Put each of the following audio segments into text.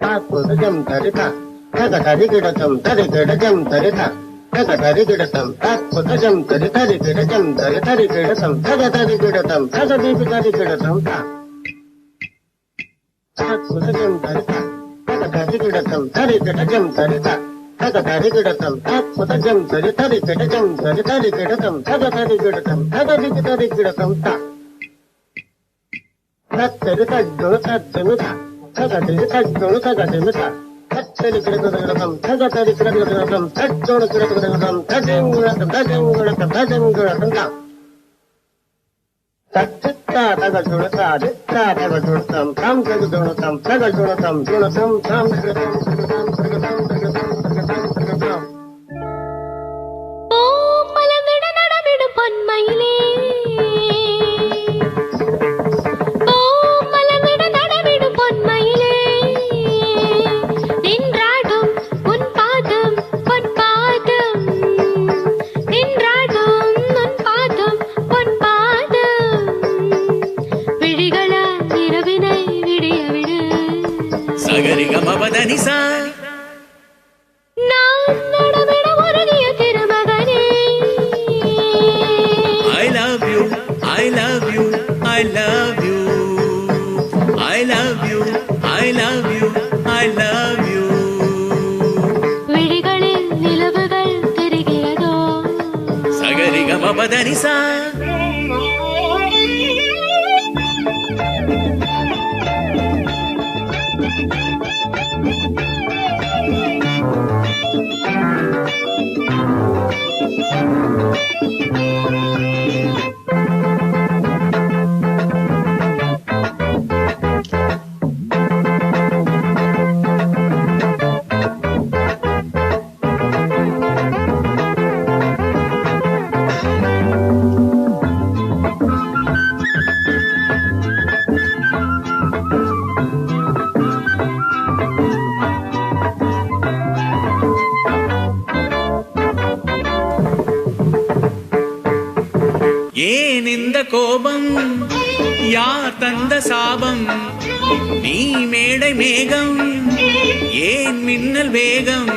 தாக்குதஜம் தரிதா தகதரிகிடதம் தரிகிடஜம் தரிதா தகதரிகிடதம் தாக்குதஜம் தரிதரிகிடஜம் தரிதரிகிடதம் தகதரிகிடதம் தகதரிகிடதம் தாக்குதஜம் தரிதா தகதரிகிடதம் தரிகிடஜம் தரிதா தகதரிகிடதம் தாக்குதஜம் தரிதரிகிடஜம் தரிதரிகிடதம் தகதரிகிடதம் தகதரிகிடதம் தத்தரிதஜ்ஜுனுதா தகதரிதஜ்ஜுனுதகதிமிதா தத்தரிகிடதம் தகதரிகிடதம் தஜ்ஜுனுகிடதம் தஜிங்குடதம் தஜிங்குடதம் தஜிங்குடதம் தச்சித்தா தகஜுனதா தித்தா தகஜுனதம் தாம் தகஜுனதம் தகஜுனதம் ஜுனதம் தாம் தகஜுனதம் தகஜுனதம் தகஜுனதம் தகஜுனதம் ஓ மலர்ந்திட நடமிடும் பொன்மயிலே ஓ மலர்ந்திட நடமிடும் பொன்மயிலே நின்றாடும் உன் பாதம் பொன் பாதம் நின்றாடும் உன் பாதம் பொன் பாதம் விழிகளால் இரவினை விடிய விடு சகரிகமபதனிசா நான் நடமிட உருகிய திருமகனே I love you, I love you, I love you, I love you, I love you, I love you. விழிகளில் நிலவுகள் தெரிகிறதோ சகரிகமபதனிசா ஏன் இந்த கோபம் யார் தந்த சாபம் நீ மேடை மேகம் ஏன் மின்னல் வேகம்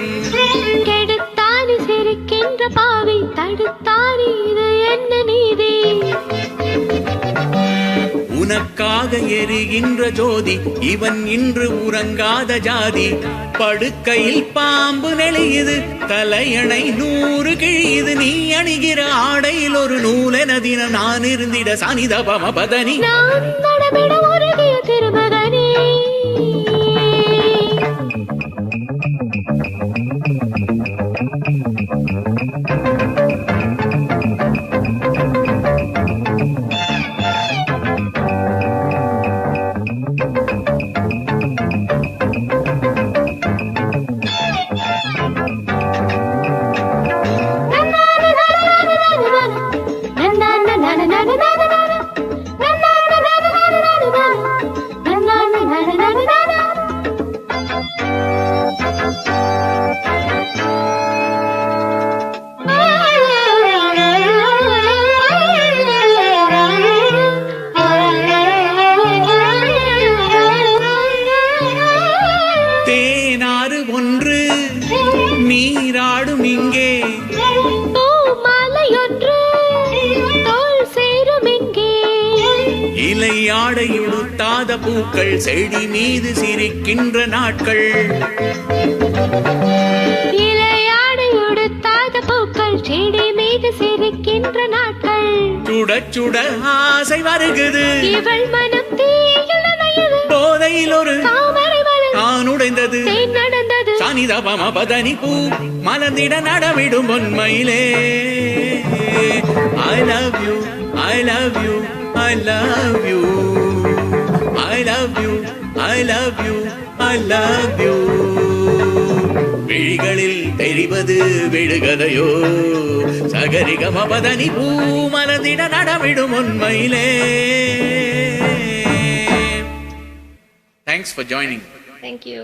கெடுத்தானி சிரிக்கின்ற பாவை தடுத்தானி இது என்ன நீதி உனக்காக எரிகின்ற ஜோதி இவன் இன்று உறங்காத ஜாதி படுக்கையில் பாம்பு நெளியுது தலையணை 100 கிழியுது நீ அணிகிற ஆடையில் ஒரு நூலென தினம் நான் இருந்திட சனிதபமபதனி நான் நடமிட உருகிய திருமகனே தேனாறு ஒன்று நீராடும் இங்கே மாலையொன்று தோள் சேரும் இங்கே இலையாடையுடுத்தாத பூக்கள் செடி மீது சிரிக்கின்ற நாட்கள் இலையாடை உடுத்தாத பூக்கள் செடி மீது சிரிக்கின்ற நாட்கள் சுட சுட ஆசை வருகுது இவள் மனம் தீயில் நனையுது போதையில் ஒரு தாமரை மலர் நான் உடைந்தது தேன் நடந்தது சனிதபமபதனி பூ மலர்ந்திட நடமிடும் பொன்மையிலே I love you, I love you, I love you, I love you, I love you, I love you. விழிகளில் தெரிவது விழுகதையோ சகரிகமபதனி பூ மலர்ந்திட நடமிடும் உண்மையிலே. Thanks for joining. Thank you.